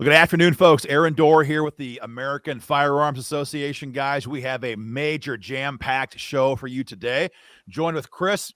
Well, good afternoon, folks. Aaron Dorr here with the American Firearms Association, guys. We have a major jam-packed show for you today. Joined with Chris,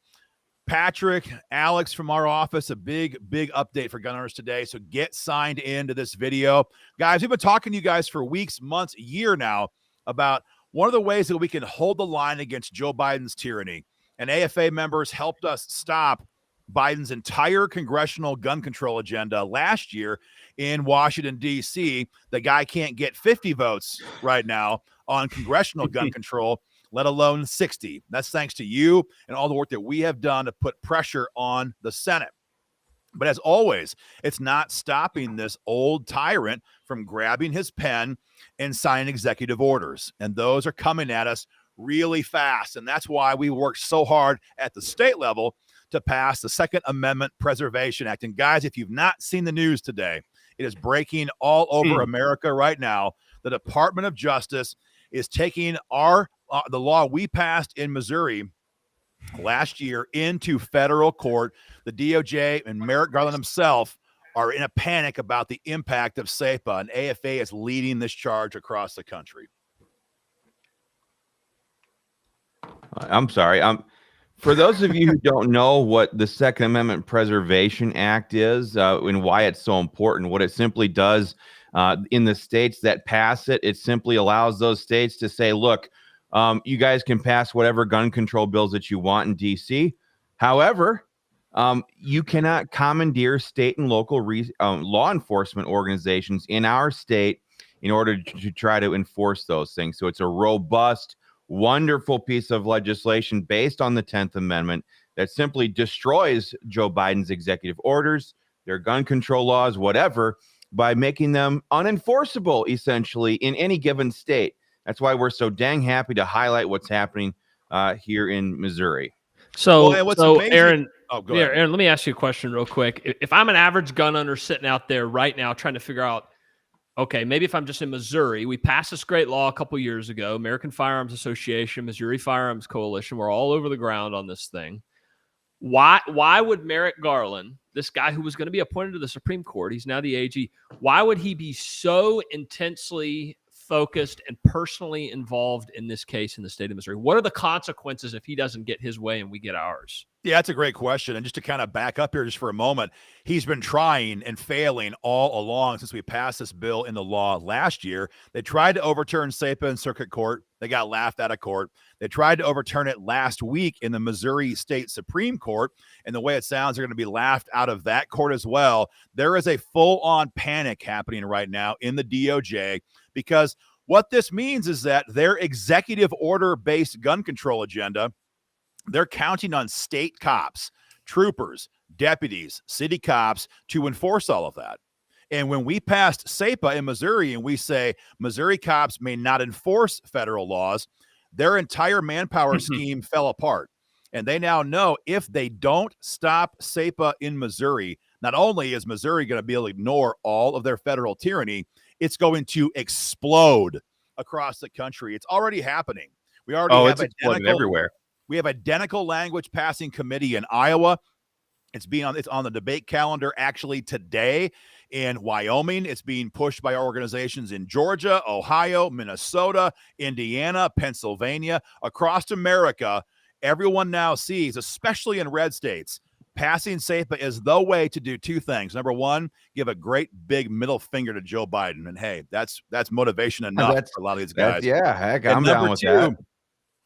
Patrick, Alex from our office. A big update for gun owners today. So get signed into this video. Guys, we've been talking to you guys for weeks, months, a year now about one of the ways that we can hold the line against Joe Biden's tyranny. And AFA members helped us stop Biden's entire congressional gun control agenda last year in Washington, D.C. The guy can't get 50 votes right now on congressional gun control, let alone 60. That's thanks to you and all the work that we have done to put pressure on the Senate. But as always, it's not stopping this old tyrant from grabbing his pen and signing executive orders. And those are coming at us really fast. And that's why we worked so hard at the state level to pass the Second Amendment Preservation Act. And guys, if you've not seen the news today, it is breaking all over America right now. The Department of Justice is taking the law we passed in Missouri last year into federal court. The DOJ and Merrick Garland himself are in a panic about the impact of SAPA, and AFA is leading this charge across the country. I'm sorry. For those of you who don't know what the Second Amendment Preservation Act is and why it's so important, what it simply does in the states that pass it, it simply allows those states to say, look, you guys can pass whatever gun control bills that you want in D.C. However, you cannot commandeer state and local law enforcement organizations in our state in order to try to enforce those things. So it's a robust, wonderful piece of legislation based on the 10th Amendment that simply destroys Joe Biden's executive orders, their gun control laws, whatever, by making them unenforceable, essentially, in any given state. That's why we're so dang happy to highlight what's happening here in Missouri. So Aaron, Aaron, let me ask you a question real quick. If I'm an average gun owner sitting out there right now trying to figure out, okay, maybe if I'm just in Missouri, we passed this great law a couple years ago, American Firearms Association, Missouri Firearms Coalition, we're all over the ground on this thing. Why would Merrick Garland, this guy who was going to be appointed to the Supreme Court, he's now the AG, why would he be so intensely focused and personally involved in this case in the state of Missouri? What are the consequences if he doesn't get his way and we get ours? Yeah, that's a great question. And just to kind of back up here just for a moment, he's been trying and failing all along since we passed this bill into law last year. They tried to overturn SAPA in circuit court. They got laughed out of court. They tried to overturn it last week in the Missouri State Supreme Court. And the way it sounds, they're going to be laughed out of that court as well. There is a full-on panic happening right now in the DOJ because what this means is that their executive order-based gun control agenda, they're counting on state cops, troopers, deputies, city cops to enforce all of that. And when we passed SAPA in Missouri and we say Missouri cops may not enforce federal laws, their entire manpower scheme fell apart. And they now know if they don't stop SAPA in Missouri, not only is Missouri going to be able to ignore all of their federal tyranny, it's going to explode across the country. It's already happening. We already have exploding everywhere. We have identical language passing committee in Iowa. It's on the debate calendar actually today in Wyoming. It's being pushed by organizations in Georgia, Ohio, Minnesota, Indiana, Pennsylvania, across America. Everyone now sees, especially in red states, passing SAPA is the way to do two things. Number one, give a great big middle finger to Joe Biden. And hey, that's motivation enough for a lot of these guys. Yeah, heck, I'm down with that.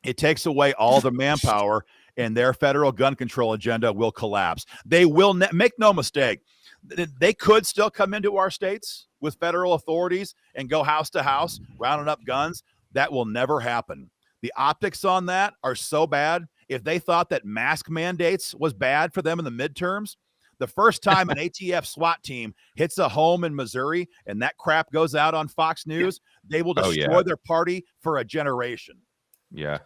It takes away all the manpower, and their federal gun control agenda will collapse. They will make no mistake. They could still come into our states with federal authorities and go house to house, rounding up guns. That will never happen. The optics on that are so bad. If they thought that mask mandates was bad for them in the midterms, the first time an ATF SWAT team hits a home in Missouri and that crap goes out on Fox News, they will destroy their party for a generation. Yeah.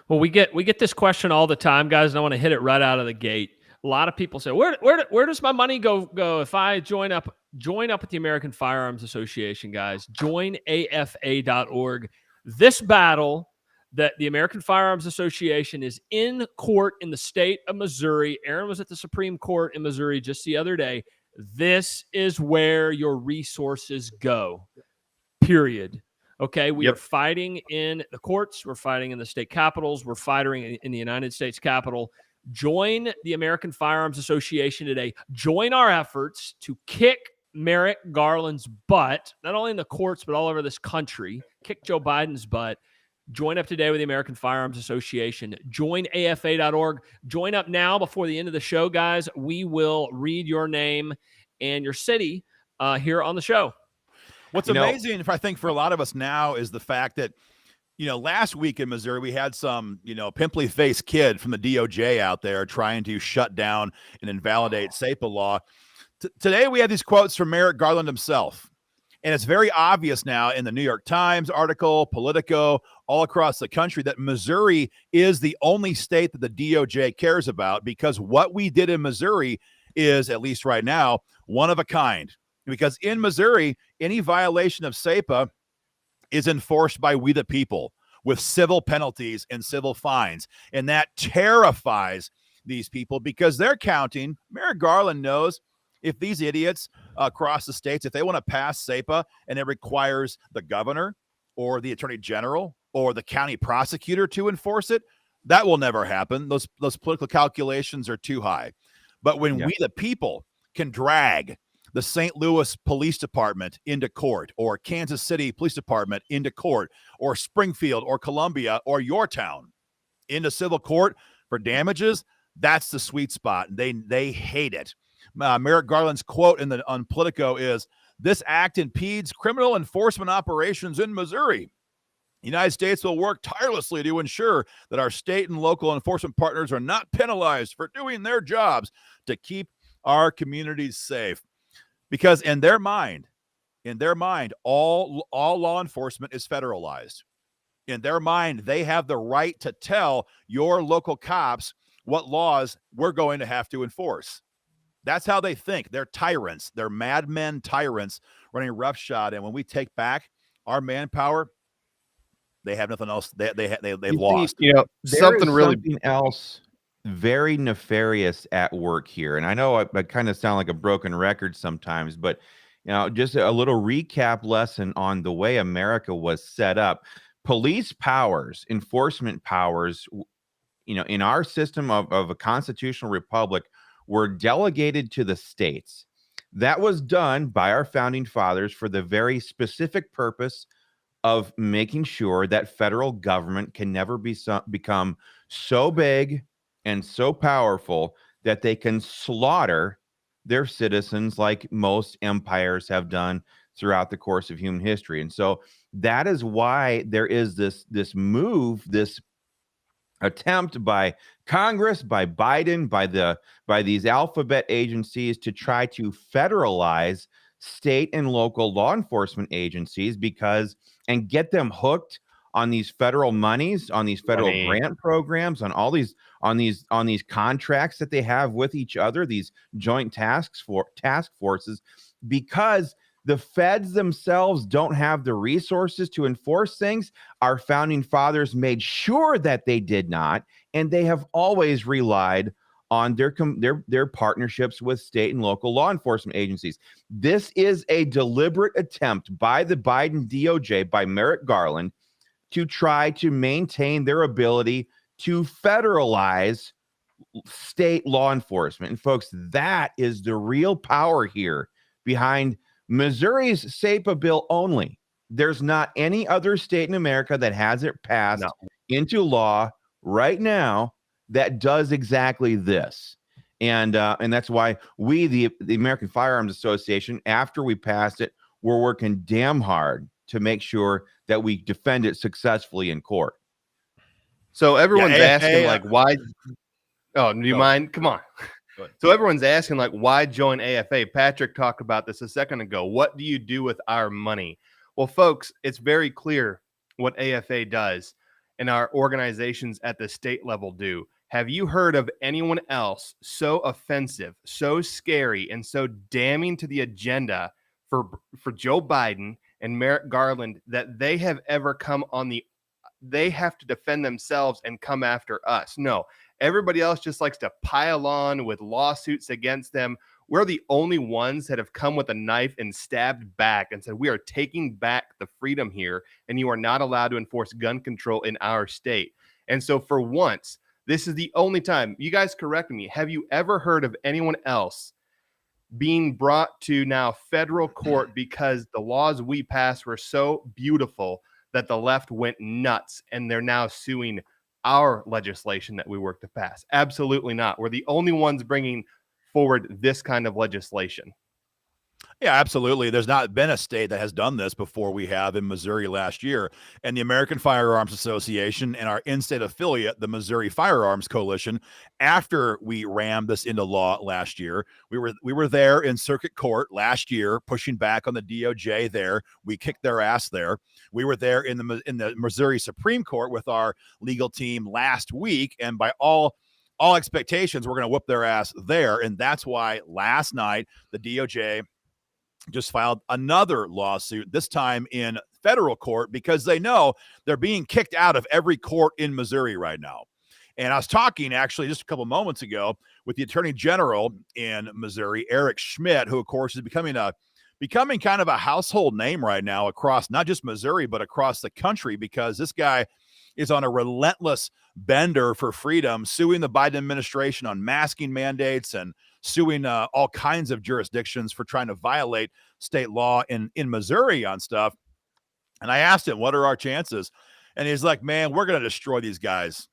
Well, we get this question all the time, guys, and I want to hit it right out of the gate. A lot of people say, where does my money go if I join up with the American Firearms Association, guys? Join AFA.org. This battle that the American Firearms Association is in court in the state of Missouri. Aaron was at the Supreme Court in Missouri just the other day. This is where your resources go, period. Okay, we are fighting in the courts. We're fighting in the state capitals. We're fighting in the United States Capitol. Join the American Firearms Association today. Join our efforts to kick Merrick Garland's butt, not only in the courts, but all over this country. Kick Joe Biden's butt. Join up today with the American Firearms Association. Join AFA.org. Join up now before the end of the show, guys. We will read your name and your city here on the show. What's amazing, I think, for a lot of us now is the fact that, last week in Missouri, we had some, pimply-faced kid from the DOJ out there trying to shut down and invalidate SAPA law. Today, we have these quotes from Merrick Garland himself. And it's very obvious now in the New York Times article, Politico, all across the country that Missouri is the only state that the DOJ cares about, because what we did in Missouri is, at least right now, one of a kind. Because in Missouri, any violation of SAPA is enforced by we the people with civil penalties and civil fines. And that terrifies these people because they're counting. Merrick Garland knows if these idiots across the states, if they want to pass SAPA and it requires the governor or the attorney general or the county prosecutor to enforce it, that will never happen. Those political calculations are too high. But when we the people can drag the St. Louis Police Department into court, or Kansas City Police Department into court, or Springfield or Columbia or your town into civil court for damages, that's the sweet spot. They hate it. Merrick Garland's quote on Politico is, "This act impedes criminal enforcement operations in Missouri. The United States will work tirelessly to ensure that our state and local enforcement partners are not penalized for doing their jobs to keep our communities safe." Because in their mind, all law enforcement is federalized. In their mind, they have the right to tell your local cops what laws we're going to have to enforce. That's how they think. They're tyrants. They're madmen tyrants running roughshod. And when we take back our manpower, they have nothing else. They've lost. Something else very nefarious at work here. And I know I kind of sound like a broken record sometimes, but just a little recap lesson on the way America was set up. Police powers, enforcement powers, in our system of a constitutional republic were delegated to the states. That was done by our founding fathers for the very specific purpose of making sure that federal government can never become so big and so powerful that they can slaughter their citizens like most empires have done throughout the course of human history. And so that is why there is this move, this attempt by Congress, by Biden, by these alphabet agencies to try to federalize state and local law enforcement agencies and get them hooked on these federal monies, on these federal grant programs, on these contracts that they have with each other, these joint task forces, because the feds themselves don't have the resources to enforce things. Our founding fathers made sure that they did not, and they have always relied on their partnerships with state and local law enforcement agencies. This is a deliberate attempt by the Biden DOJ, by Merrick Garland, to try to maintain their ability to federalize state law enforcement. And folks, that is the real power here behind Missouri's SAPA bill only. There's not any other state in America that has it passed into law right now that does exactly this. And that's why we, the American Firearms Association, after we passed it, we're working damn hard to make sure that we defend it successfully in court. So everyone's asking, why? Oh, do you mind? Come on. So everyone's asking, why join AFA? Patrick talked about this a second ago. What do you do with our money? Well, folks, it's very clear what AFA does and our organizations at the state level do. Have you heard of anyone else so offensive, so scary, and so damning to the agenda for Joe Biden and Merrick Garland that they have ever come on they have to defend themselves and come after us? No. Everybody else just likes to pile on with lawsuits against them. we're the only ones that have come with a knife and stabbed back and said, we are taking back the freedom here, and you are not allowed to enforce gun control in our state. And so for once, this is the only time. You guys correct me. Have you ever heard of anyone else being brought to now federal court because the laws we passed were so beautiful that the left went nuts and they're now suing our legislation that we worked to pass? Absolutely not. We're the only ones bringing forward this kind of legislation. Yeah, absolutely. There's not been a state that has done this before we have in Missouri last year. And the American Firearms Association and our in-state affiliate, the Missouri Firearms Coalition, after we rammed this into law last year, we were there in circuit court last year pushing back on the DOJ there. We kicked their ass there. We were there in the Missouri Supreme Court with our legal team last week, and by all expectations, we're going to whoop their ass there. And that's why last night the DOJ just filed another lawsuit, this time in federal court, because they know they're being kicked out of every court in Missouri right now. And I was talking actually just a couple moments ago with the Attorney General in Missouri, Eric Schmidt, who of course is becoming kind of a household name right now across not just Missouri, but across the country, because this guy is on a relentless bender for freedom, suing the Biden administration on masking mandates and suing all kinds of jurisdictions for trying to violate state law in Missouri on stuff. And I asked him, what are our chances? And he's like, man, we're going to destroy these guys.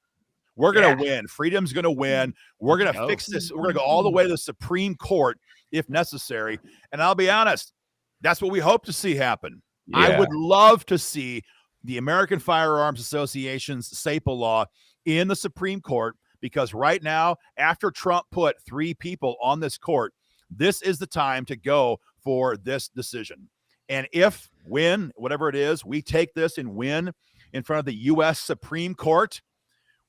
We're going to win. Freedom's going to win. We're going to fix this. We're going to go all the way to the Supreme Court if necessary. And I'll be honest, that's what we hope to see happen. Yeah. I would love to see the American Firearms Association's SAPA law in the Supreme Court, because right now, after Trump put 3 people on this court, this is the time to go for this decision. And whatever it is, we take this and win in front of the U.S. Supreme Court,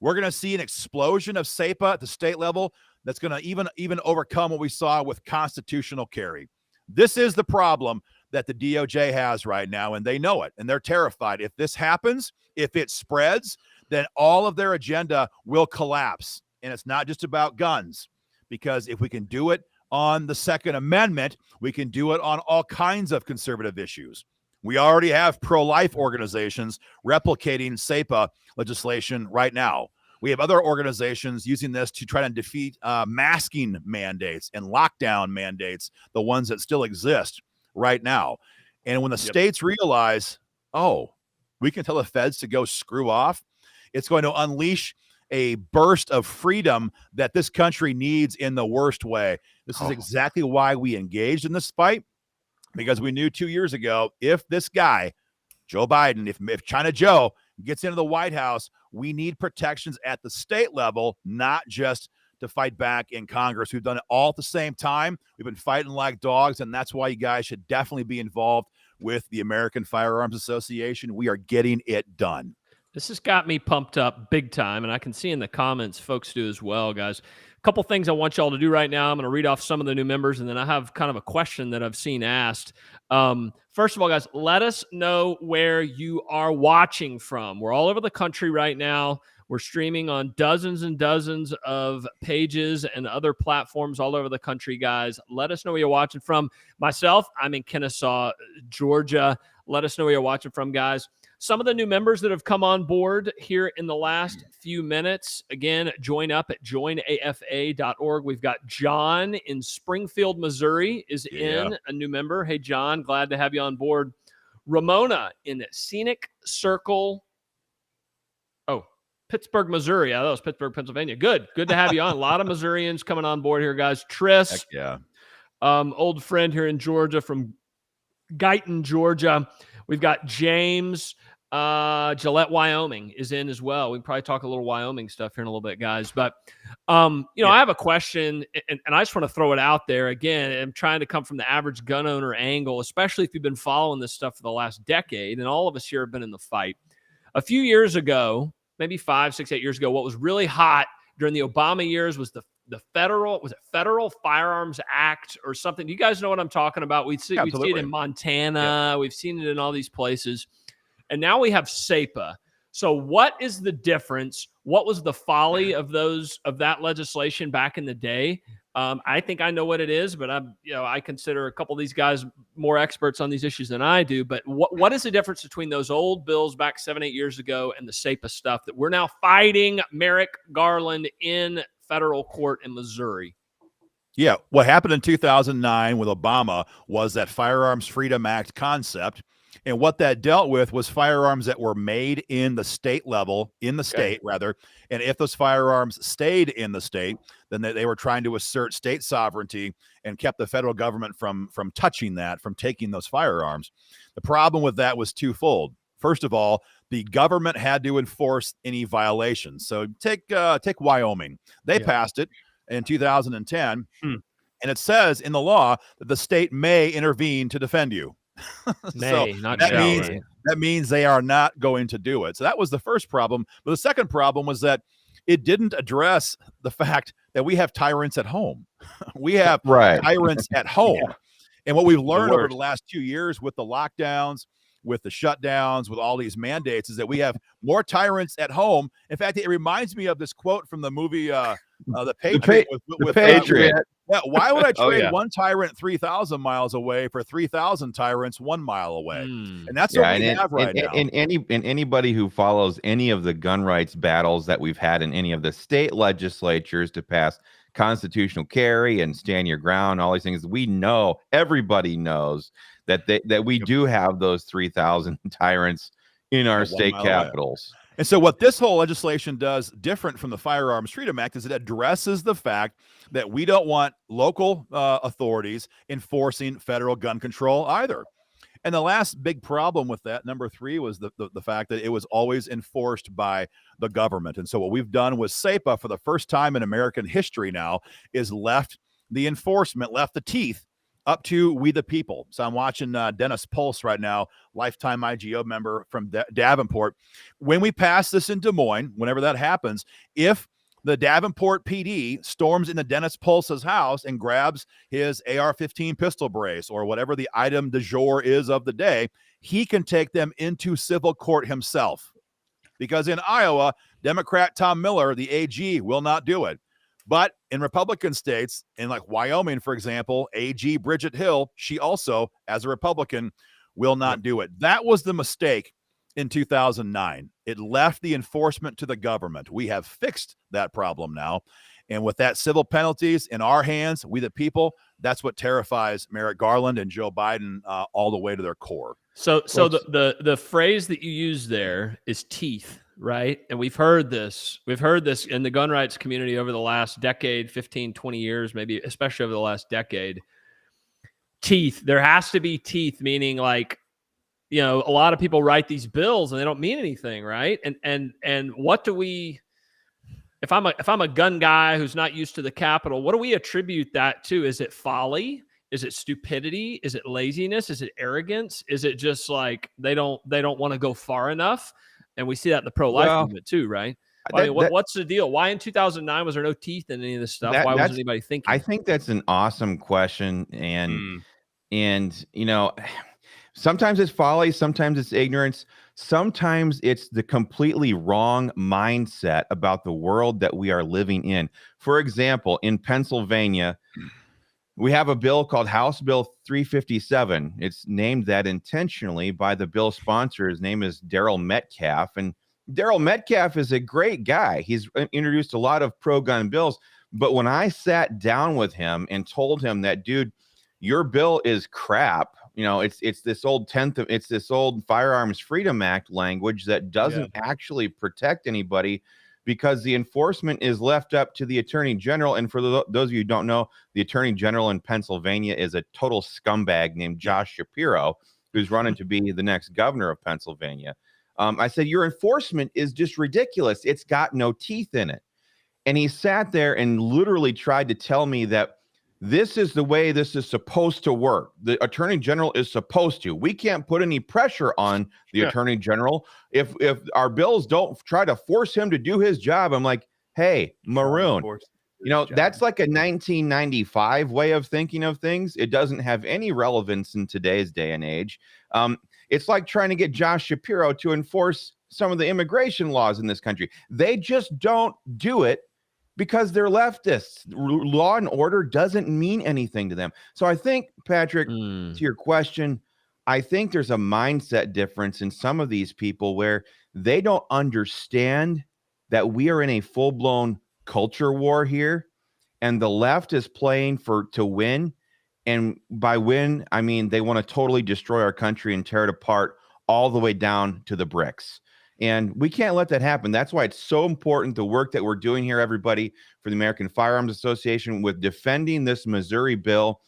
we're going to see an explosion of SAPA at the state level that's going to even overcome what we saw with constitutional carry. This is the problem that the DOJ has right now, and they know it, and they're terrified. If this happens, if it spreads, then all of their agenda will collapse. And it's not just about guns, because if we can do it on the Second Amendment, we can do it on all kinds of conservative issues. We already have pro-life organizations replicating SAPA legislation right now. We have other organizations using this to try to defeat masking mandates and lockdown mandates, the ones that still exist right now. And when the states realize, we can tell the feds to go screw off, it's going to unleash a burst of freedom that this country needs in the worst way. This is exactly why we engaged in this fight, because we knew 2 years ago, if this guy, Joe Biden, if China Joe gets into the White House, we need protections at the state level, not just to fight back in Congress. We've done it all at the same time. We've been fighting like dogs, and that's why you guys should definitely be involved with the American Firearms Association. We are getting it done. This has got me pumped up big time, and I can see in the comments folks do as well, guys. A couple things I want y'all to do right now. I'm going to read off some of the new members, and then I have kind of a question that I've seen asked. First of all, guys, let us know where you are watching from. We're all over the country right now. We're streaming on dozens and dozens of pages and other platforms all over the country, guys. Let us know where you're watching from. Myself, I'm in Kennesaw, Georgia. Let us know where you're watching from, guys. Some of the new members that have come on board here in the last few minutes, again, join up at joinafa.org. We've got John in Springfield, Missouri is in, a new member. Hey, John, glad to have you on board. Ramona in Scenic Circle. Pittsburgh, Missouri. Yeah, that was Pittsburgh, Pennsylvania. Good to have you on. A lot of Missourians coming on board here, guys. Tris, old friend here in Georgia from Guyton, Georgia. We've got James, Gillette, Wyoming is in as well. We can probably talk a little Wyoming stuff here in a little bit, guys. But, I have a question, and I just want to throw it out there. Again, I'm trying to come from the average gun owner angle, especially if you've been following this stuff for the last decade, and all of us here have been in the fight. A few years ago, maybe 5, 6, 8 years ago, what was really hot during the Obama years was the Federal Firearms Act or something. You guys know what I'm talking about? We've seen it in Montana. Yeah. We've seen it in all these places. And now we have SAPA. So what is the difference? What was the folly of that legislation back in the day? I think I know what it is, but I consider a couple of these guys more experts on these issues than I do. But what is the difference between those old bills back 7-8 years ago and the SAPA stuff that we're now fighting Merrick Garland in federal court in Missouri? Yeah, what happened in 2009 with Obama was that Firearms Freedom Act concept. And what that dealt with was firearms that were made in the state level, state rather. And if those firearms stayed in the state, then they were trying to assert state sovereignty and kept the federal government from touching that, from taking those firearms. The problem with that was twofold. First of all, the government had to enforce any violations. So take Wyoming. They passed it in 2010, and it says in the law that the state may intervene to defend you. That means they are not going to do it. So that was the first problem. But the second problem was that it didn't address the fact that we have tyrants at home. We have tyrants at home. Yeah. And what we've learned over the last 2 years with the lockdowns, with the shutdowns, with all these mandates, is that we have more tyrants at home. In fact, it reminds me of this quote from the movie The Patriot. The Patriot. Why would I trade one tyrant 3,000 miles away for 3,000 tyrants 1 mile away? And that's what we have right now. And anybody who follows any of the gun rights battles that we've had in any of the state legislatures to pass constitutional carry and stand your ground, all these things, we know, everybody knows that we do have those 3,000 tyrants in our state capitals. And so what this whole legislation does different from the Firearms Freedom Act is it addresses the fact that we don't want local authorities enforcing federal gun control either. And the last big problem with that, number 3, was the fact that it was always enforced by the government. And so what we've done with SAPA for the first time in American history now is left the enforcement, left the teeth up to we the people. So I'm watching Dennis Pulse right now, lifetime IGO member from Davenport. When we pass this in Des Moines, whenever that happens, if the Davenport PD storms into Dennis Pulse's house and grabs his AR-15 pistol brace or whatever the item du jour is of the day, he can take them into civil court himself. Because in Iowa, Democrat Tom Miller, the AG, will not do it. But in Republican states, in like Wyoming, for example, AG Bridget Hill, she also, as a Republican, will not do it. That was the mistake in 2009. It left the enforcement to the government. We have fixed that problem now. And with that civil penalties in our hands, we the people, that's what terrifies Merrick Garland and Joe Biden all the way to their core. So the phrase that you use there is teeth, right? And we've heard this in the gun rights community over the last decade, 15, 20 years, maybe especially over the last decade. Teeth. There has to be teeth, meaning like, you know, a lot of people write these bills and they don't mean anything, right? And what do we, if I'm a gun guy who's not used to the Capitol, what do we attribute that to? Is it folly? Is it stupidity? Is it laziness? Is it arrogance? Is it just like they don't want to go far enough? And we see that in the pro-life movement too, right? What's the deal? Why in 2009 was there no teeth in any of this stuff? Why wasn't anybody thinking? I think that's an awesome question, and you know, sometimes it's folly, sometimes it's ignorance, sometimes it's the completely wrong mindset about the world that we are living in. For example, in Pennsylvania, we have a bill called House Bill 357. It's named that intentionally by the bill sponsor. His name is Darrell Metcalf. And Darrell Metcalf is a great guy. He's introduced a lot of pro-gun bills. But when I sat down with him and told him that, dude, your bill is crap. You know, it's this old it's this old Firearms Freedom Act language that doesn't actually protect anybody, because the enforcement is left up to the Attorney General. And for those of you who don't know, the Attorney General in Pennsylvania is a total scumbag named Josh Shapiro, who's running to be the next governor of Pennsylvania. I said, your enforcement is just ridiculous. It's got no teeth in it. And he sat there and literally tried to tell me that this is the way this is supposed to work. The Attorney General is supposed to. We can't put any pressure on the Attorney General. If our bills don't try to force him to do his job, I'm like, hey, Maroon, you know, that's like a 1995 way of thinking of things. It doesn't have any relevance in today's day and age. It's like trying to get Josh Shapiro to enforce some of the immigration laws in this country. They just don't do it because they're leftists. Law and order doesn't mean anything to them. So I think, Patrick, to your question, I think there's a mindset difference in some of these people where they don't understand that we are in a full-blown culture war here, and the left is playing to win. And by win, I mean they want to totally destroy our country and tear it apart all the way down to the bricks. And we can't let that happen. That's why it's so important, the work that we're doing here, everybody, for the American Firearms Association, with defending this Missouri bill,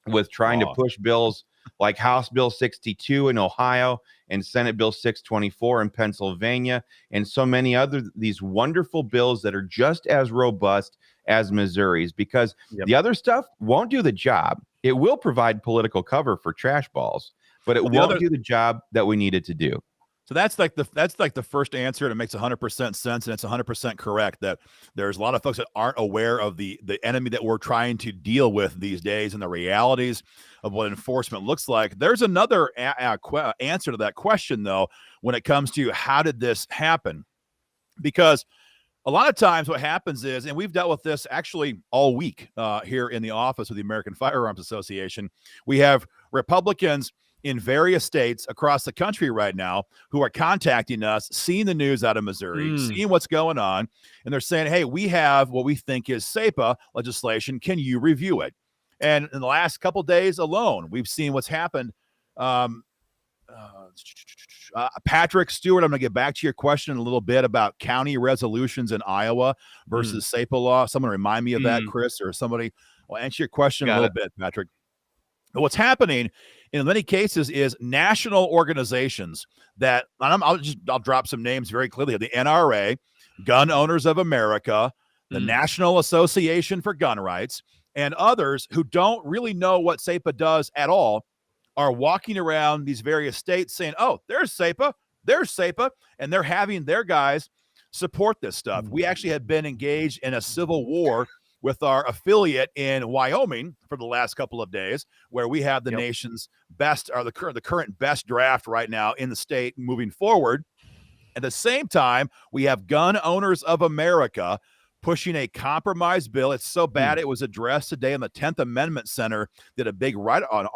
with trying to push bills like House Bill 62 in Ohio and Senate Bill 624 in Pennsylvania, and so many other these wonderful bills that are just as robust as Missouri's, because the other stuff won't do the job. It will provide political cover for trash balls, but it won't do the job that we need it to do. So that's like the first answer, and it makes 100% sense, and it's 100% correct that there's a lot of folks that aren't aware of the enemy that we're trying to deal with these days and the realities of what enforcement looks like. There's another answer to that question, though, when it comes to how did this happen? Because a lot of times what happens is, and we've dealt with this actually all week here in the office of the American Firearms Association, we have Republicans in various states across the country right now who are contacting us, seeing the news out of Missouri, seeing what's going on, and they're saying, hey, we have what we think is SAPA legislation. Can you review it? And in the last couple of days alone, we've seen what's happened. Patrick Stewart, I'm going to get back to your question in a little bit about county resolutions in Iowa versus SAPA law. Someone remind me of that, Chris, or somebody will answer your question a little bit, Patrick. But what's happening in many cases is national organizations that I'll drop some names very clearly: the NRA, Gun Owners of America, the National Association for Gun Rights, and others who don't really know what SAPA does at all are walking around these various states saying, oh, there's SAPA, and they're having their guys support this stuff. We actually have been engaged in a civil war with our affiliate in Wyoming for the last couple of days, where we have the nation's best, or the current best draft right now in the state moving forward. At the same time, we have Gun Owners of America pushing a compromise bill. It's so bad it was addressed today in the 10th Amendment Center, did a big write-up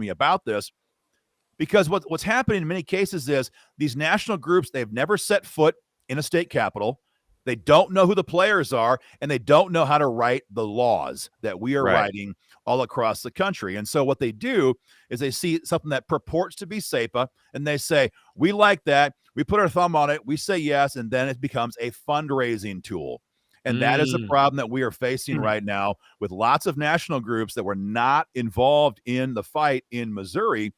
about this, because what's happening in many cases is these national groups, they've never set foot in a state capitol. They don't know who the players are, and they don't know how to write the laws that we are writing all across the country. And so what they do is they see something that purports to be SAPA, and they say, we like that. We put our thumb on it. We say yes, and then it becomes a fundraising tool. And that is the problem that we are facing right now with lots of national groups that were not involved in the fight in Missouri.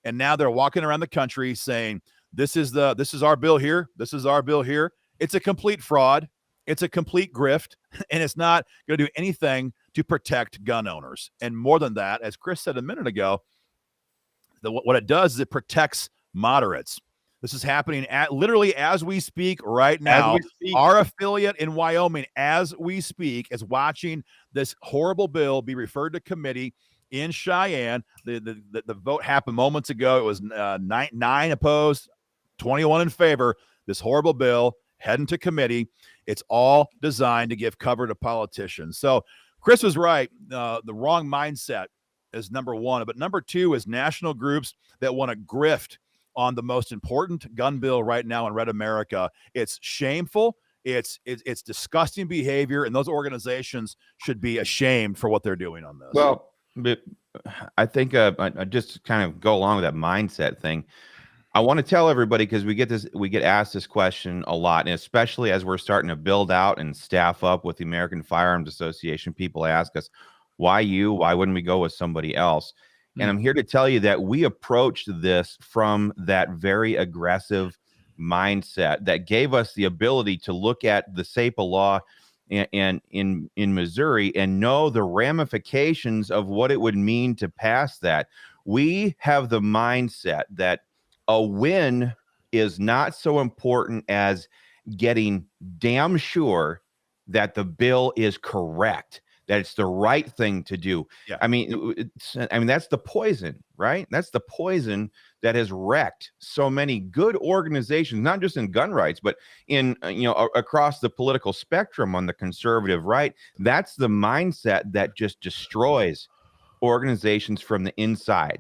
And now they're walking around the country saying, this is our bill here. This is our bill here. It's a complete fraud. It's a complete grift, and it's not going to do anything to protect gun owners. And more than that, as Chris said a minute ago, what it does is it protects moderates. This is happening literally as we speak right now. Our affiliate in Wyoming, as we speak, is watching this horrible bill be referred to committee in Cheyenne. The vote happened moments ago. It was 9 opposed, 21 in favor. This horrible bill heading to committee. It's all designed to give cover to politicians. So Chris was right. The wrong mindset is number one. But number two is national groups that want to grift on the most important gun bill right now in Red America. It's shameful. It's disgusting behavior, and those organizations should be ashamed for what they're doing on this. Well, I think I just kind of go along with that mindset thing. I want to tell everybody, because we get asked this question a lot, and especially as we're starting to build out and staff up with the American Firearms Association, people ask us, why you? Why wouldn't we go with somebody else? And I'm here to tell you that we approached this from that very aggressive mindset that gave us the ability to look at the SAPA law and in Missouri and know the ramifications of what it would mean to pass that. We have the mindset that a win is not so important as getting damn sure that the bill is correct, that it's the right thing to do. Yeah. I mean, that's the poison, right? That's the poison that has wrecked so many good organizations, not just in gun rights, but in, across the political spectrum on the conservative right. That's the mindset that just destroys organizations from the inside.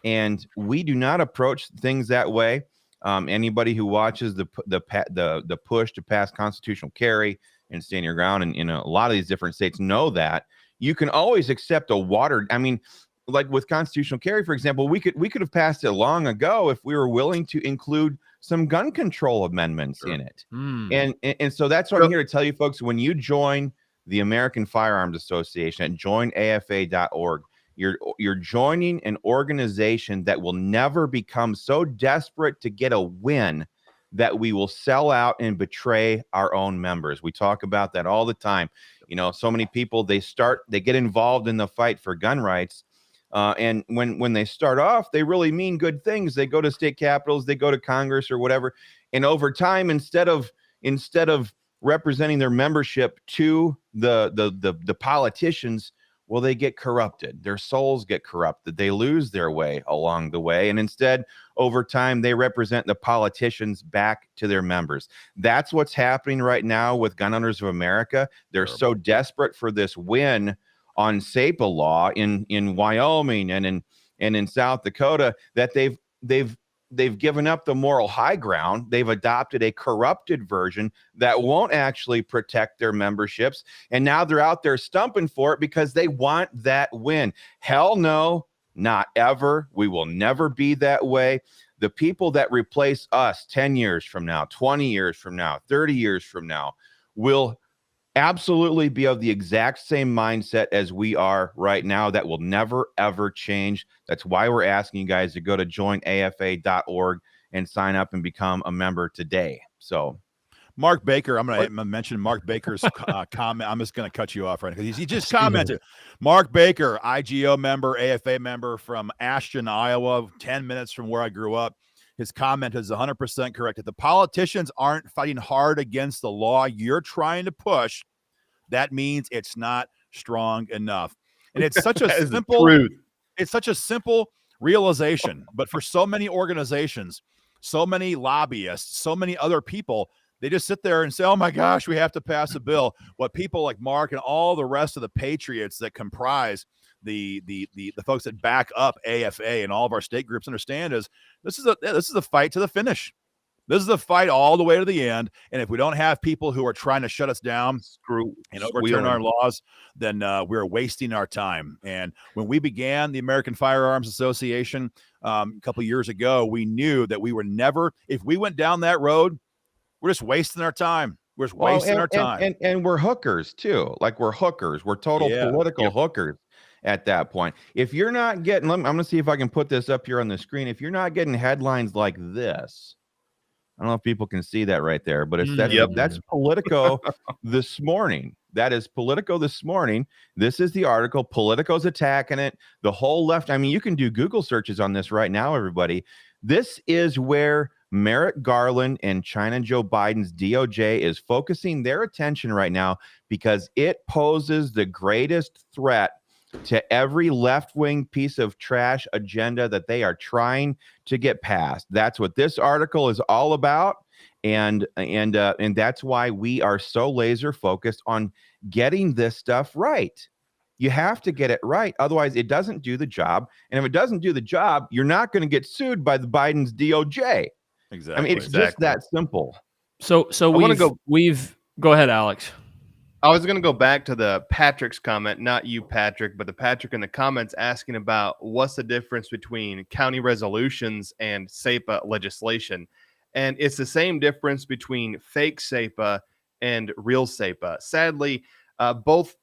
And we do not approach things that way. Anybody who watches the push to pass constitutional carry and stand your ground in a lot of these different states know that you can always accept a watered. I mean, like with constitutional carry, for example, we could have passed it long ago if we were willing to include some gun control amendments in it. And so that's what I'm here to tell you, folks. When you join the American Firearms Association at joinafa.org, you're joining an organization that will never become so desperate to get a win that we will sell out and betray our own members. We talk about that all the time. So many people, they get involved in the fight for gun rights. And when they start off, they really mean good things. They go to state capitals, they go to Congress or whatever. And over time, instead of representing their membership to the politicians, well, they get corrupted. Their souls get corrupted. They lose their way along the way. And instead, over time, they represent the politicians back to their members. That's what's happening right now with Gun Owners of America. They're so desperate for this win on SAPA law in Wyoming and in South Dakota that they've given up the moral high ground. They've adopted a corrupted version that won't actually protect their memberships. And now they're out there stumping for it because they want that win. Hell no, not ever. We will never be that way. The people that replace us 10 years from now, 20 years from now, 30 years from now will absolutely be of the exact same mindset as we are right now. That will never, ever change. That's why we're asking you guys to go to joinafa.org and sign up and become a member today. So Mark Baker, I'm going to mention Mark Baker's comment. I'm just going to cut you off right now because he just commented. Mark Baker, IGO member, AFA member from Ashton, Iowa, 10 minutes from where I grew up. His comment is 100% correct. If the politicians aren't fighting hard against the law you're trying to push, that means it's not strong enough. And it's such a simple realization. But for so many organizations, so many lobbyists, so many other people, they just sit there and say, oh my gosh, we have to pass a bill. What people like Mark and all the rest of the patriots that comprise the folks that back up AFA and all of our state groups understand is this is a fight to the finish. This is a fight all the way to the end. And if we don't have people who are trying to shut us down and overturn our laws, then we're wasting our time. And when we began the American Firearms Association a couple of years ago, we knew that we were never, if we went down that road, we're just wasting our time. We're just wasting our time. And we're hookers too. Like we're hookers. We're total political hookers at that point. If you're not getting, I'm going to see if I can put this up here on the screen. If you're not getting headlines like this, I don't know if people can see that right there, but that's Politico this morning. That is Politico this morning. This is the article. Politico's attacking it. The whole left. I mean, you can do Google searches on this right now, everybody. This is where Merrick Garland and China Joe Biden's DOJ is focusing their attention right now because it poses the greatest threat to every left-wing piece of trash agenda that they are trying to get passed. That's what this article is all about. And that's why we are so laser focused on getting this stuff right. You have to get it right. Otherwise, it doesn't do the job. And if it doesn't do the job, you're not going to get sued by the Biden's DOJ. Exactly. I mean, it's just that simple. So go ahead, Alex. I was going to go back to the Patrick's comment, not you, Patrick, but the Patrick in the comments asking about what's the difference between county resolutions and SAPA legislation. And it's the same difference between fake SAPA and real SAPA. Sadly, both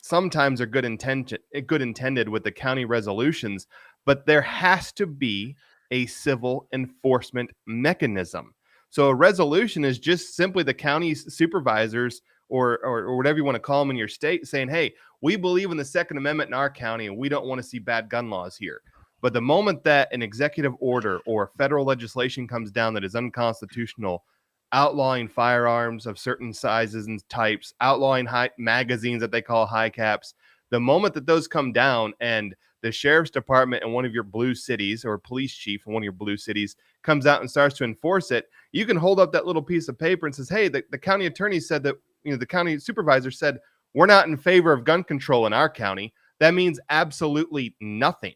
sometimes are good intended with the county resolutions, but there has to be a civil enforcement mechanism. So a resolution is just simply the county's supervisors or whatever you want to call them in your state saying, hey, we believe in the Second Amendment in our county and we don't want to see bad gun laws here. But the moment that an executive order or federal legislation comes down that is unconstitutional, outlawing firearms of certain sizes and types, outlawing high magazines that they call high caps. The moment that those come down and the sheriff's department in one of your blue cities or police chief in one of your blue cities comes out and starts to enforce it, you can hold up that little piece of paper and says, hey, the county attorney said that, the county supervisor said, we're not in favor of gun control in our county. That means absolutely nothing.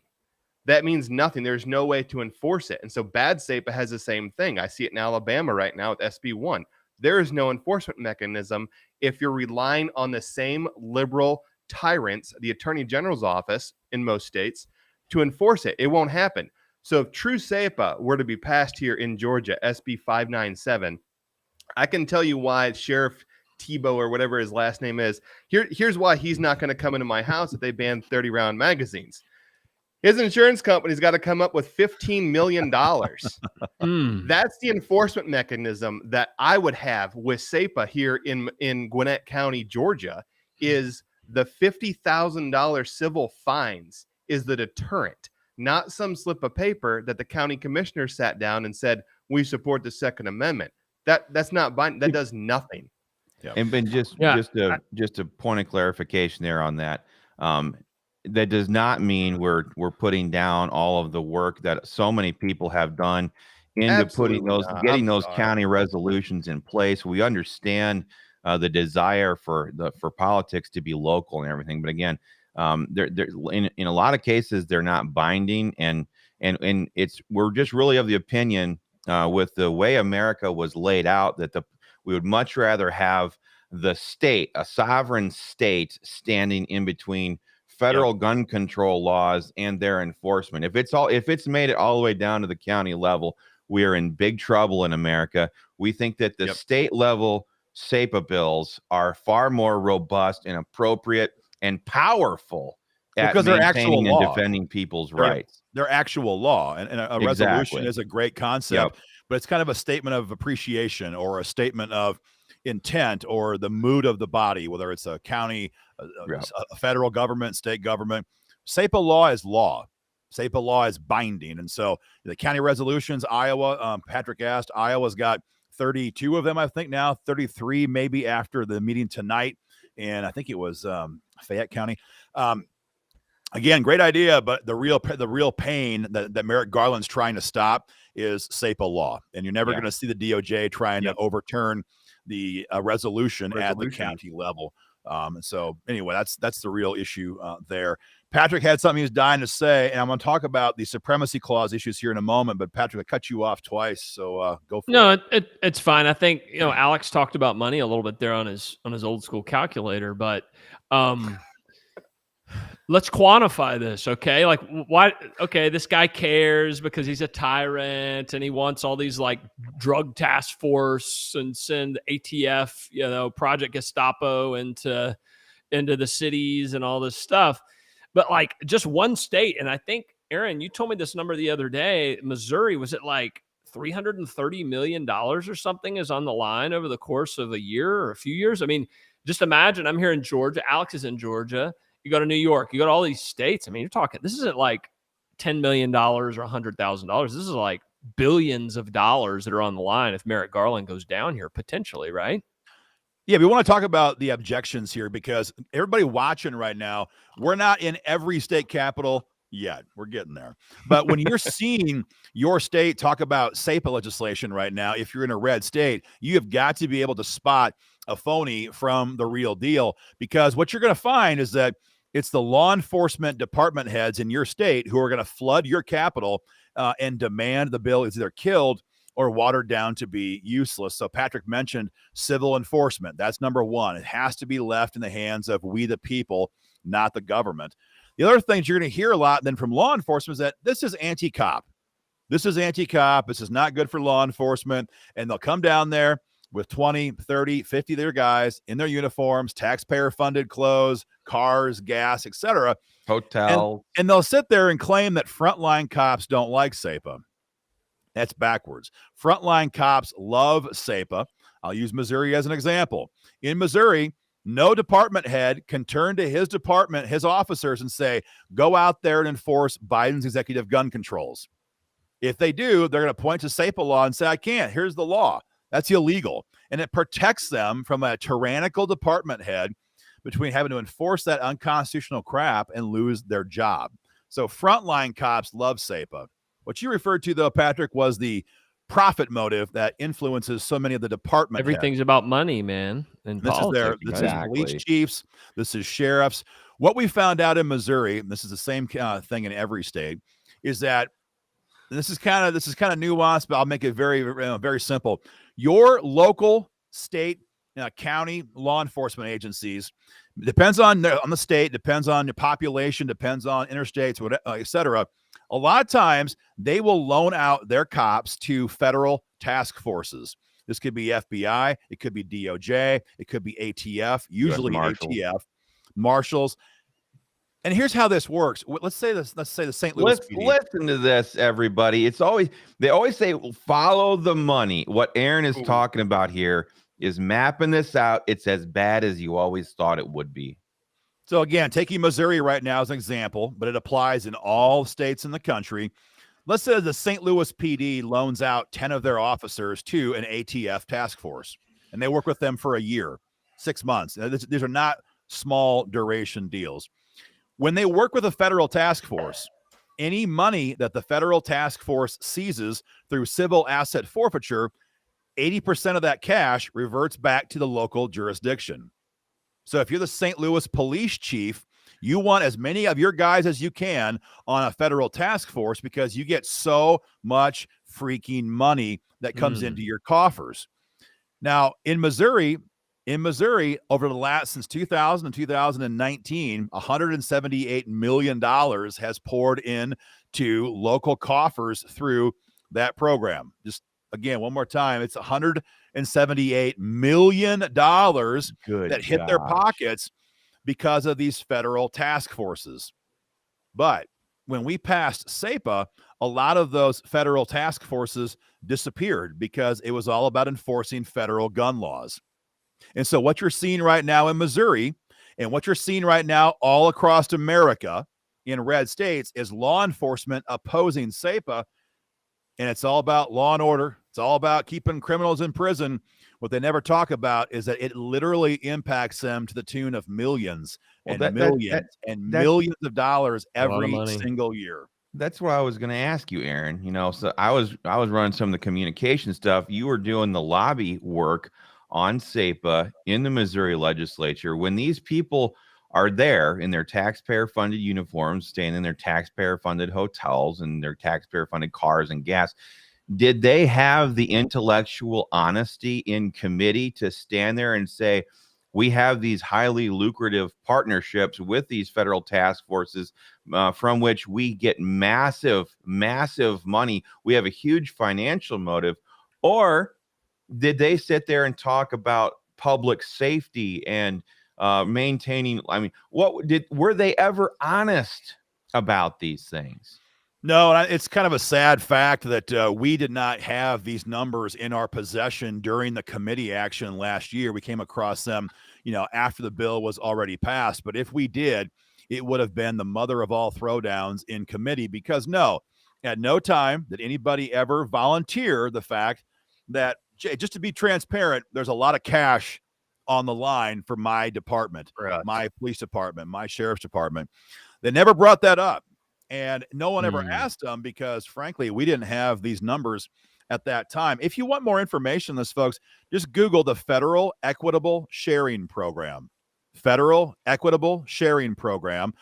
That means nothing. There's no way to enforce it. And so bad SAPA has the same thing. I see it in Alabama right now with SB 1. There is no enforcement mechanism if you're relying on the same liberal tyrants, the attorney general's office in most states, to enforce it. It won't happen. So if true SAPA were to be passed here in Georgia, SB 597, I can tell you why Sheriff Tebow or whatever his last name is, here's why he's not going to come into my house if they ban 30-round magazines. His insurance company's got to come up with $15 million. That's the enforcement mechanism that I would have with SAPA here in Gwinnett County, Georgia, is the $50,000 civil fines is the deterrent, not some slip of paper that the county commissioner sat down and said, we support the Second Amendment. That's not binding. That does nothing. Yeah. And just a point of clarification there on that. That does not mean we're putting down all of the work that so many people have done into getting those county resolutions in place. We understand the desire for politics to be local and everything, but again, in a lot of cases they're not binding, and we're just really of the opinion with the way America was laid out that we would much rather have the state, a sovereign state, standing in between federal gun control laws and their enforcement. If it's made it all the way down to the county level, we are in big trouble in America. We think that the state level SAPA bills are far more robust and appropriate and powerful because they're actual law and defending people's rights. They're actual law, and a resolution is a great concept, but it's kind of a statement of appreciation or a statement of intent or the mood of the body, whether it's a county, a federal government, state government. SAPA law is law. SAPA law is binding. And so the county resolutions, Iowa, Patrick asked, Iowa's got 32 of them, I think now, 33 maybe after the meeting tonight. And I think it was Fayette County. Again, great idea, but the real pain that Merrick Garland's trying to stop is SAPA law. And you're never going to see the DOJ trying to overturn the resolution at the county level. And so anyway, that's the real issue there. Patrick had something he was dying to say, and I'm going to talk about the supremacy clause issues here in a moment, but Patrick, I cut you off twice, so go for it. No, it's fine. I think, Alex talked about money a little bit there on his old school calculator, but let's quantify this, okay? Like, why? Okay, this guy cares because he's a tyrant and he wants all these like drug task force and send ATF, Project Gestapo into the cities and all this stuff. But like just one state, and I think, Aaron, you told me this number the other day, Missouri, was it like $330 million or something is on the line over the course of a year or a few years? I mean, just imagine, I'm here in Georgia. Alex is in Georgia. You go to New York, you go to all these states. I mean, you're talking, this isn't like $10 million or $100,000. This is like billions of dollars that are on the line if Merrick Garland goes down here, potentially, right? Yeah, we want to talk about the objections here because everybody watching right now, we're not in every state capital yet. We're getting there. But when you're seeing your state talk about SAPA legislation right now, if you're in a red state, you have got to be able to spot a phony from the real deal, because what you're going to find is that it's the law enforcement department heads in your state who are going to flood your capital and demand the bill is either killed or watered down to be useless. So Patrick mentioned civil enforcement. That's number one. It has to be left in the hands of we the people, not the government. The other things you're going to hear a lot then from law enforcement is that this is anti-cop. This is anti-cop. This is not good for law enforcement. And they'll come down there with 20, 30, 50 of their guys in their uniforms, taxpayer-funded clothes, cars, gas, etc. Hotel. And they'll sit there and claim that frontline cops don't like SAPA. That's backwards. Frontline cops love SAPA. I'll use Missouri as an example. In Missouri, no department head can turn to his department, his officers, and say, go out there and enforce Biden's executive gun controls. If they do, they're going to point to SAPA law and say, I can't. Here's the law. That's illegal. And it protects them from a tyrannical department head between having to enforce that unconstitutional crap and lose their job. So frontline cops love SAPA. What you referred to, though, Patrick, was the profit motive that influences so many of the department Everything's heads. about money, man. And this is police chiefs. This is sheriffs. What we found out in Missouri, and this is the same thing in every state, is that this is kind of nuanced, but I'll make it very, very simple. Your local, state, county law enforcement agencies, depends on the state, depends on the population, depends on interstates, whatever, etc. A lot of times they will loan out their cops to federal task forces. This could be FBI, it could be DOJ, it could be ATF, usually ATF, marshals. And here's how this works. Let's say the St. Louis PD. Listen to this, everybody. They always say follow the money. What Aaron is talking about here is mapping this out. It's as bad as you always thought it would be. So again, taking Missouri right now as an example, but it applies in all states in the country. Let's say the St. Louis PD loans out 10 of their officers to an ATF task force, and they work with them for a year, 6 months. These are not small duration deals. When they work with a federal task force, any money that the federal task force seizes through civil asset forfeiture, 80% of that cash reverts back to the local jurisdiction. So if you're the St. Louis police chief, you want as many of your guys as you can on a federal task force because you get so much freaking money that comes into your coffers. Now, in Missouri, since 2000 and 2019, $178 million has poured into local coffers through that program. Just again, one more time, it's $178 million that hit their pockets because of these federal task forces. But when we passed SAPA, a lot of those federal task forces disappeared because it was all about enforcing federal gun laws. And so what you're seeing right now in Missouri and what you're seeing right now all across America in red states is law enforcement opposing SAPA. And it's all about law and order. It's all about keeping criminals in prison. What they never talk about is that it literally impacts them to the tune of millions and millions of dollars every single year. That's what I was going to ask you, Aaron. So I was running some of the communication stuff. You were doing the lobby work on SAPA in the Missouri legislature. When these people are there in their taxpayer-funded uniforms, staying in their taxpayer-funded hotels and their taxpayer-funded cars and gas, did they have the intellectual honesty in committee to stand there and say, we have these highly lucrative partnerships with these federal task forces from which we get massive money. We have a huge financial motive. Or did they sit there and talk about public safety and maintaining? I mean, were they ever honest about these things? No, it's kind of a sad fact that we did not have these numbers in our possession during the committee action last year. We came across them, after the bill was already passed. But if we did, it would have been the mother of all throwdowns in committee because at no time did anybody ever volunteer the fact that, just to be transparent, there's a lot of cash on the line for my department, my police department, my sheriff's department. They never brought that up. And no one ever asked them because, frankly, we didn't have these numbers at that time. If you want more information on this, folks, just Google the Federal Equitable Sharing Program. Federal Equitable Sharing Program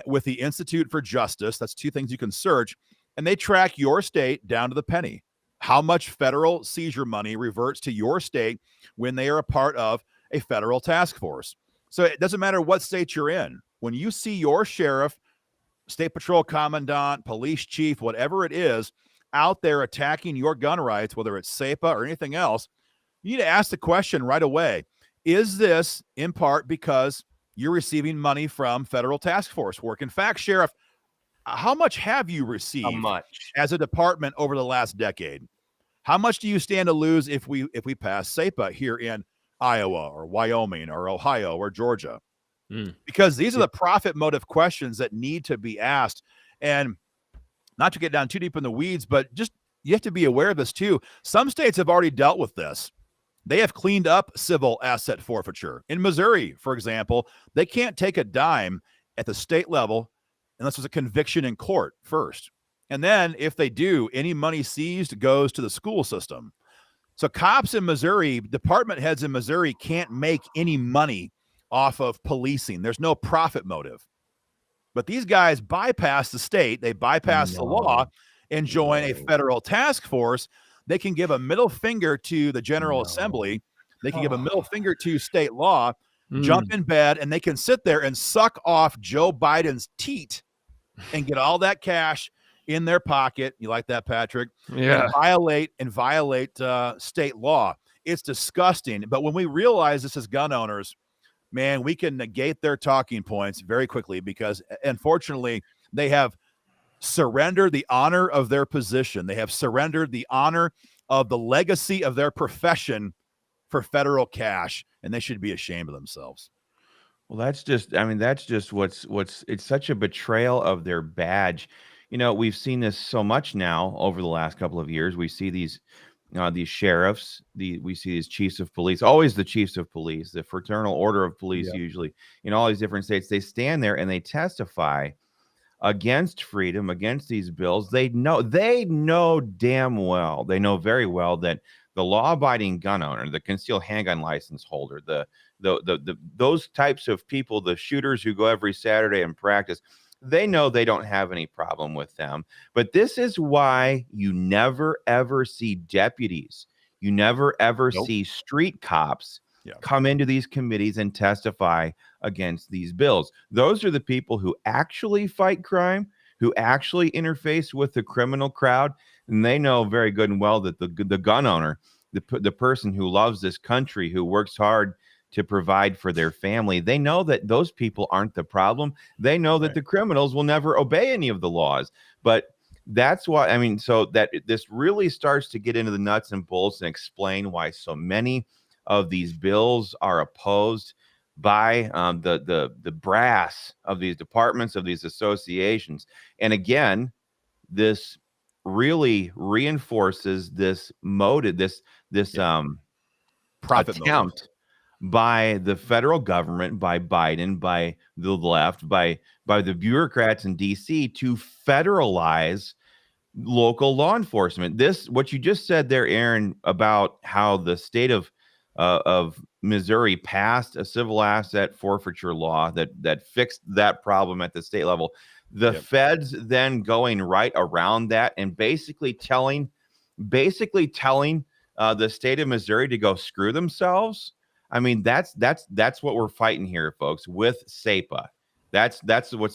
with the Institute for Justice. That's two things you can search. And they track your state down to the penny. How much federal seizure money reverts to your state when they are a part of a federal task force. So it doesn't matter what state you're in. When you see your sheriff, state patrol commandant, police chief, whatever it is, out there attacking your gun rights, whether it's SAPA or anything else, you need to ask the question right away. Is this in part because you're receiving money from federal task force work? In fact, Sheriff, how much have you received as a department over the last decade? How much do you stand to lose if we pass SAPA here in Iowa or Wyoming or Ohio or Georgia? Because these are the profit motive questions that need to be asked. And not to get down too deep in the weeds, but just, you have to be aware of this too. Some states have already dealt with this. They have cleaned up civil asset forfeiture. In Missouri, for example, they can't take a dime at the state level unless there's a conviction in court first. And then if they do, any money seized goes to the school system. So cops in Missouri, department heads in Missouri can't make any money off of policing. There's no profit motive. But these guys bypass the state. They bypass the law and join a federal task force. They can give a middle finger to the General Assembly. They can give a middle finger to state law, jump in bed, and they can sit there and suck off Joe Biden's teat and get all that cash in their pocket. You like that, Patrick? Yeah. And violate state law. It's disgusting. But when we realize this as gun owners, man, we can negate their talking points very quickly because, unfortunately, they have surrendered the honor of their position. They have surrendered the honor of the legacy of their profession for federal cash, and they should be ashamed of themselves. Well, that's just what's it's such a betrayal of their badge. We've seen this so much now over the last couple of years. We see these sheriffs, we see these chiefs of police, always the chiefs of police, the fraternal order of police, usually in all these different states. They stand there and they testify against freedom, against these bills. They know damn well, they know very well that the law-abiding gun owner, the concealed handgun license holder, those types of people, the shooters who go every Saturday and practice, they know they don't have any problem with them. But this is why you never, ever see deputies. You never, ever see street cops come into these committees and testify against these bills. Those are the people who actually fight crime, who actually interface with the criminal crowd. And they know very good and well that the gun owner, the person who loves this country, who works hard to provide for their family, they know that those people aren't the problem. They know that the criminals will never obey any of the laws. But that's why, so that this really starts to get into the nuts and bolts and explain why so many of these bills are opposed by the brass of these departments, of these associations. And again, this really reinforces this motive, this profit attempt motive by the federal government, by Biden, by the left, by the bureaucrats in DC to federalize local law enforcement. What you just said there, Aaron, about how the state of Missouri passed a civil asset forfeiture law that fixed that problem at the state level. The feds then going right around that and basically telling the state of Missouri to go screw themselves. That's what we're fighting here, folks, with SAPA. That's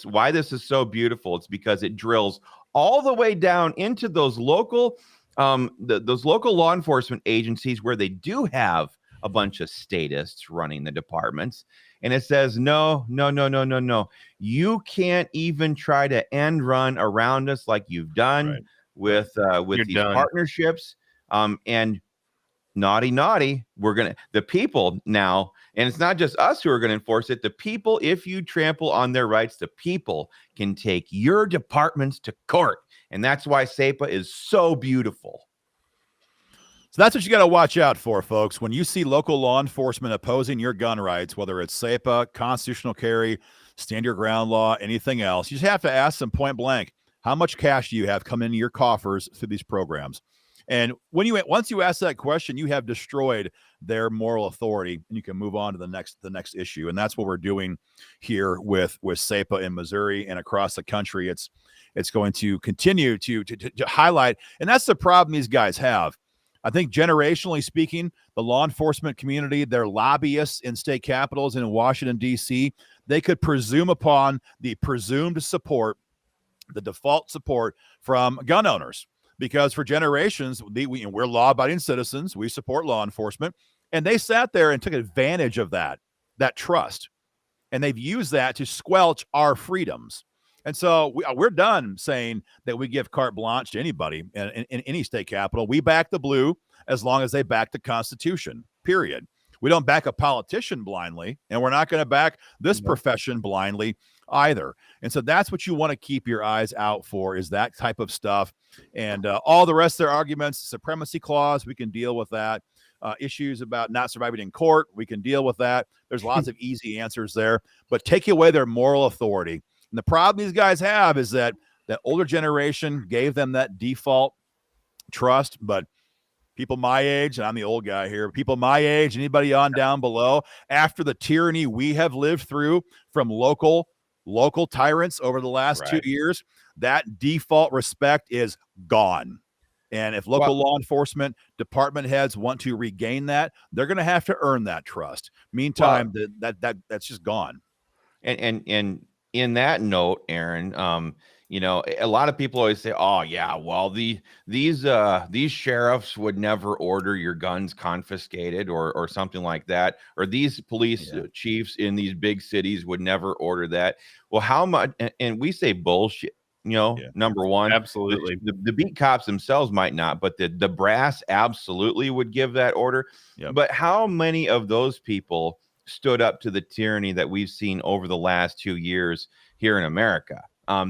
why this is so beautiful. It's because it drills all the way down into those local those local law enforcement agencies where they do have a bunch of statists running the departments. And it says, no. You can't even try to end run around us like you've done with these partnerships. And naughty, the people now, and it's not just us who are going to enforce it. The people, if you trample on their rights, the people can take your departments to court. And that's why SAPA is so beautiful. So that's what you got to watch out for, folks. When you see local law enforcement opposing your gun rights, whether it's SAPA, constitutional carry, stand your ground law, anything else, you just have to ask them point blank, how much cash do you have come into your coffers through these programs? And once you ask that question, you have destroyed their moral authority, and you can move on to the next issue. And that's what we're doing here with SAPA in Missouri and across the country. It's going to continue to highlight, and that's the problem these guys have. I think generationally speaking, the law enforcement community, their lobbyists in state capitals and in Washington, D.C., they could presume upon the presumed support, the default support from gun owners. Because for generations, we're law-abiding citizens. We support law enforcement. And they sat there and took advantage of that trust. And they've used that to squelch our freedoms. And so we're done saying that we give carte blanche to anybody in any state capital. We back the blue as long as they back the Constitution, period. We don't back a politician blindly, and we're not going to back this profession blindly either. And so that's what you want to keep your eyes out for, is that type of stuff. And all the rest of their arguments, supremacy clause, we can deal with that. Issues about not surviving in court, we can deal with that. There's lots of easy answers there, but take away their moral authority. And the problem these guys have is that older generation gave them that default trust, but people my age, and I'm the old guy here, people my age, anybody on down below, after the tyranny we have lived through from local tyrants over the last 2 years, that default respect is gone. And if local law enforcement department heads want to regain that, they're going to have to earn that trust. Meantime, that's just gone. And in that note, Aaron, you know, a lot of people always say, "Oh, yeah, well, these sheriffs would never order your guns confiscated or something like that, or these police chiefs in these big cities would never order that." Well, how much? And we say bullshit. You know, number one, absolutely. The beat cops themselves might not, but the brass absolutely would give that order. But how many of those people stood up to the tyranny that we've seen over the last 2 years here in America?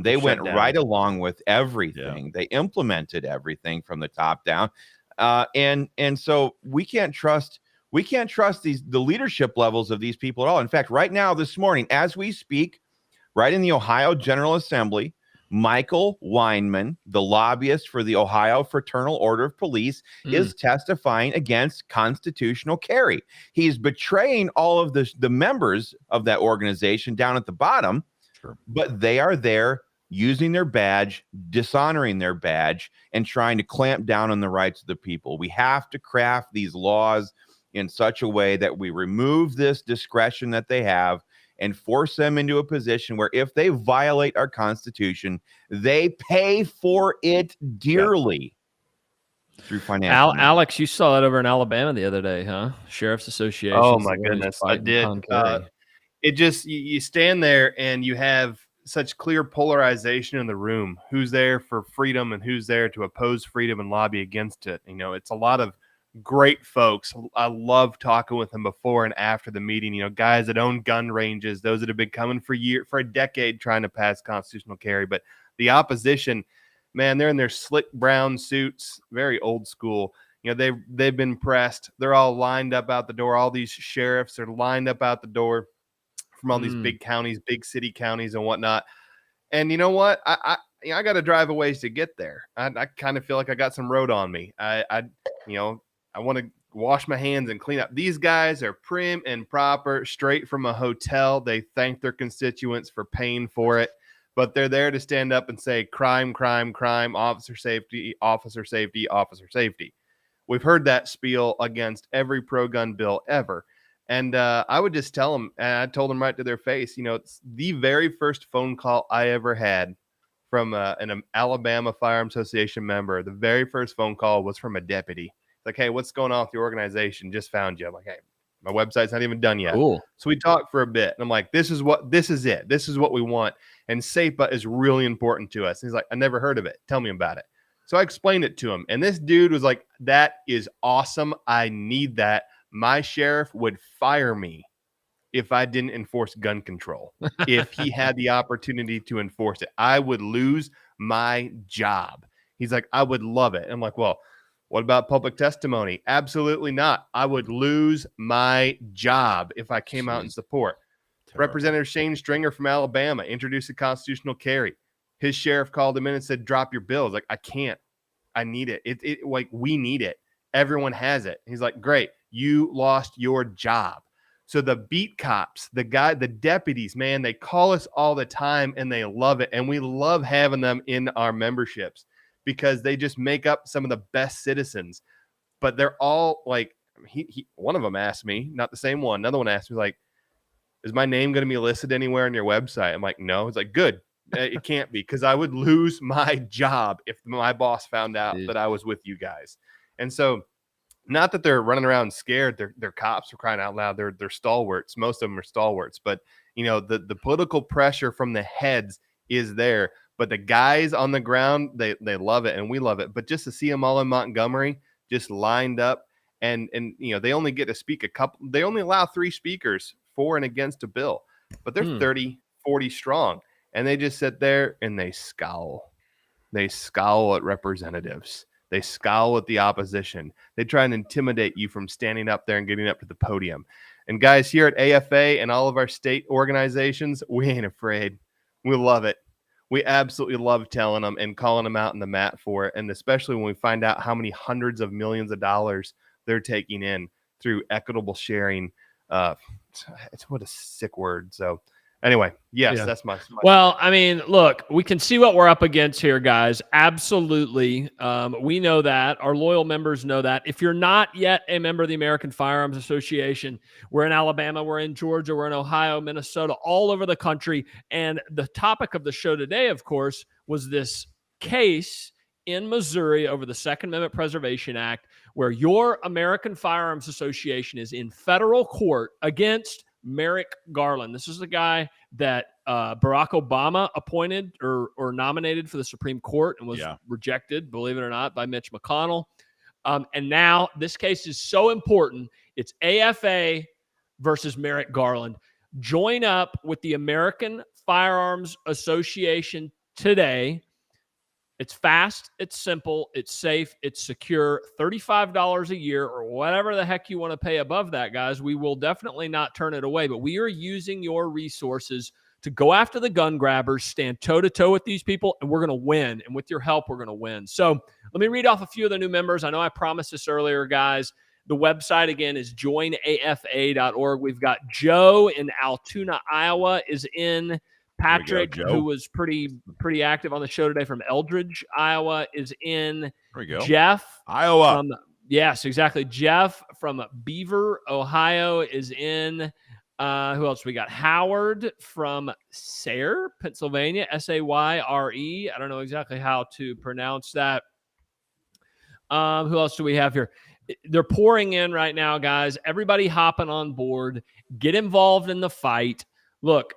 They went right along with everything. They implemented everything from the top down. And so we can't trust the leadership levels of these people at all. In fact, right now, this morning, as we speak, right in the Ohio General Assembly, Michael Weinman, the lobbyist for the Ohio Fraternal Order of Police, is testifying against constitutional carry. He's betraying all of the members of that organization down at the bottom, but they are there using their badge, dishonoring their badge, and trying to clamp down on the rights of the people. We have to craft these laws in such a way that we remove this discretion that they have and force them into a position where if they violate our Constitution, they pay for it dearly through financial. Alex, you saw that over in Alabama the other day, huh? Sheriff's Association. Oh my goodness, I did. It just you stand there and you have such clear polarization in the room. Who's there for freedom and who's there to oppose freedom and lobby against it? You know, it's a lot of great folks. I love talking with them before and after the meeting. You know, guys that own gun ranges, those that have been coming for a decade trying to pass constitutional carry. But the opposition, man, they're in their slick brown suits, very old school. You know, they've been pressed. They're all lined up out the door. All these sheriffs are lined up out the door from all these big counties, big city counties and whatnot. And you know what? I got to drive a ways to get there. I kind of feel like I got some road on me. I want to wash my hands and clean up. These guys are prim and proper, straight from a hotel. They thank their constituents for paying for it, but they're there to stand up and say crime, crime, crime, officer safety, officer safety, officer safety. We've heard that spiel against every pro-gun bill ever. And I would just tell them, and I told them right to their face, you know, it's the very first phone call I ever had from an Alabama Firearms Association member. The very first phone call was from a deputy. Like, hey, what's going on with the organization? Just found you. I'm like, hey, my website's not even done yet. Cool. So we talked for a bit. And I'm like, this is it. This is what we want. And SAPA is really important to us. And he's like, I never heard of it. Tell me about it. So I explained it to him. And this dude was like, that is awesome. I need that. My sheriff would fire me if I didn't enforce gun control. If he had the opportunity to enforce it, I would lose my job. He's like, I would love it. And I'm like, well, what about public testimony? Absolutely not. I would lose my job if I came out in support. Terrible. Representative Shane Stringer from Alabama introduced a constitutional carry. His sheriff called him in and said, drop your bills. Like, I can't. I need it. Like, we need it. Everyone has it. He's like, great. You lost your job. So the beat cops, the deputies, man, they call us all the time and they love it. And we love having them in our memberships, because they just make up some of the best citizens. But they're all like, one of them asked me, not the same one. Another one asked me, like, is my name going to be listed anywhere on your website? I'm like, no. It's like, good. It can't be, because I would lose my job if my boss found out that I was with you guys. And so, not that they're running around scared. They're cops, for crying out loud. They're stalwarts. Most of them are stalwarts. But, you know, the political pressure from the heads is there. But the guys on the ground, they love it, and we love it. But just to see them all in Montgomery, just lined up, and you know, they only get to speak they only allow 3 speakers for and against a bill. But they're 30, 40 strong, and they just sit there and they scowl. They scowl at representatives. They scowl at the opposition. They try and intimidate you from standing up there and getting up to the podium. And guys, here at AFA and all of our state organizations, we ain't afraid. We love it. We absolutely love telling them and calling them out in the mat for it. And especially when we find out how many hundreds of millions of dollars they're taking in through equitable sharing. It's what a sick word. So anyway, yes, that's my. Well, I mean, look, we can see what we're up against here, guys. Absolutely. We know that. Our loyal members know that. If you're not yet a member of the American Firearms Association, we're in Alabama, we're in Georgia, we're in Ohio, Minnesota, all over the country. And the topic of the show today, of course, was this case in Missouri over the Second Amendment Preservation Act, where your American Firearms Association is in federal court against Merrick Garland. This is the guy that Barack Obama appointed or nominated for the Supreme Court and was rejected, believe it or not, by Mitch McConnell. And now this case is so important. It's AFA versus Merrick Garland. Join up with the American Firearms Association today. It's fast, it's simple, it's safe, it's secure. $35 a year or whatever the heck you want to pay above that, guys. We will definitely not turn it away, but we are using your resources to go after the gun grabbers, stand toe-to-toe with these people, and we're going to win. And with your help, we're going to win. So let me read off a few of the new members. I know I promised this earlier, guys. The website, again, is joinafa.org. We've got Joe in Altoona, Iowa, is in. Patrick, who was pretty active on the show today from Eldridge, Iowa, is in. There we go. Jeff, Iowa. Yes, exactly. Jeff from Beaver, Ohio, is in. Who else? We got Howard from Sayre, Pennsylvania, Sayre. I don't know exactly how to pronounce that. Who else do we have here? They're pouring in right now, guys. Everybody hopping on board. Get involved in the fight. Look,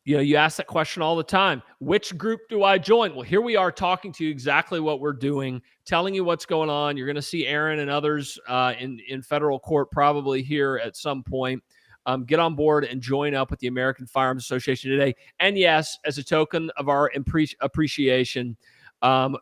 you ask that question all the time. Which group do I join? Well, here we are talking to you exactly what we're doing, telling you what's going on. You're going to see Aaron and others in federal court probably here at some point. Get on board and join up with the American Firearms Association today. And yes, as a token of our appreciation,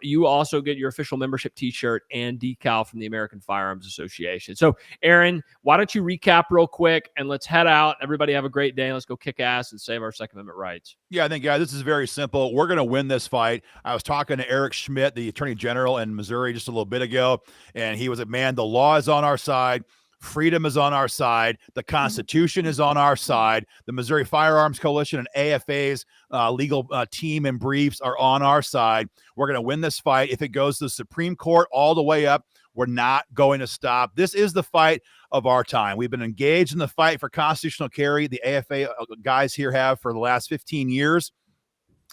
you also get your official membership T-shirt and decal from the American Firearms Association. So, Aaron, why don't you recap real quick and let's head out. Everybody have a great day. Let's go kick ass and save our Second Amendment rights. Yeah, I think, guys, this is very simple. We're going to win this fight. I was talking to Eric Schmidt, the Attorney General in Missouri, just a little bit ago, and he was like, man, the law is on our side. Freedom is on our side. The Constitution is on our side. The Missouri Firearms Coalition and AFA's legal team and briefs are on our side. We're going to win this fight. If it goes to the Supreme Court all the way up, we're not going to stop. This is the fight of our time. We've been engaged in the fight for constitutional carry. The AFA guys here have for the last 15 years.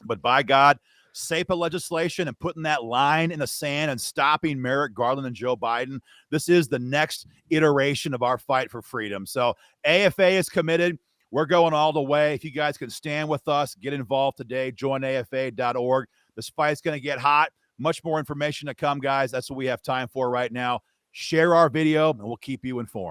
But by God, SAPA legislation and putting that line in the sand and stopping Merrick Garland and Joe Biden. This is the next iteration of our fight for freedom. So AFA is committed. We're going all the way. If you guys can stand with us, get involved today, joinafa.org. This fight's going to get hot. Much more information to come, guys. That's what we have time for right now. Share our video, and we'll keep you informed.